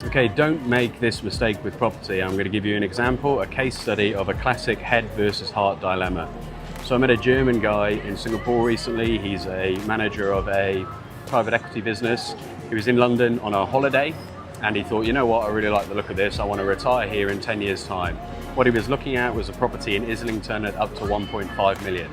Okay, don't make this mistake with property. I'm going to give you an example, a case study of a classic head versus heart dilemma. So I met a German guy in Singapore recently. He's a manager of a private equity business. He was in London on a holiday and he thought, you know what, I really like the look of this. I want to retire here in 10 years' time. What he was looking at was a property in Islington at up to 1.5 million.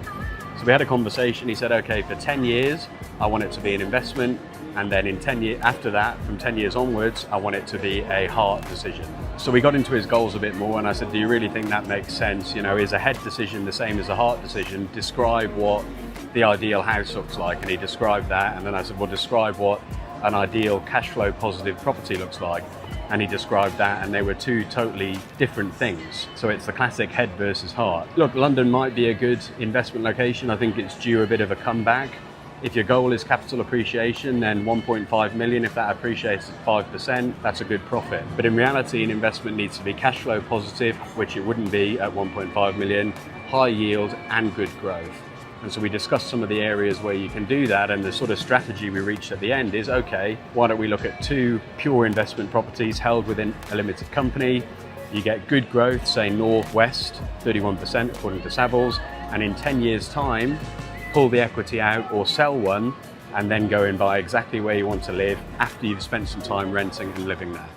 So we had a conversation. He said, okay, for 10 years, I want it to be an investment. And then in 10 years after that, from 10 years onwards, I want it to be a heart decision. So we got into his goals a bit more and I said, do you really think that makes sense? You know, is a head decision the same as a heart decision? Describe what the ideal house looks like. And he described that. And then I said, well, describe what an ideal cash flow positive property looks like. And he described that, and they were two totally different things. So it's the classic head versus heart. Look, London might be a good investment location. I think it's due a bit of a comeback. If your goal is capital appreciation, then 1.5 million, if that appreciates at 5%, that's a good profit. But in reality, an investment needs to be cash flow positive, which it wouldn't be at 1.5 million, high yield and good growth. And so we discussed some of the areas where you can do that, and the sort of strategy we reached at the end is, okay, why don't we look at two pure investment properties held within a limited company. You get good growth, say northwest, 31% according to Savills, and in 10 years' time, pull the equity out or sell one and then go and buy exactly where you want to live after you've spent some time renting and living there.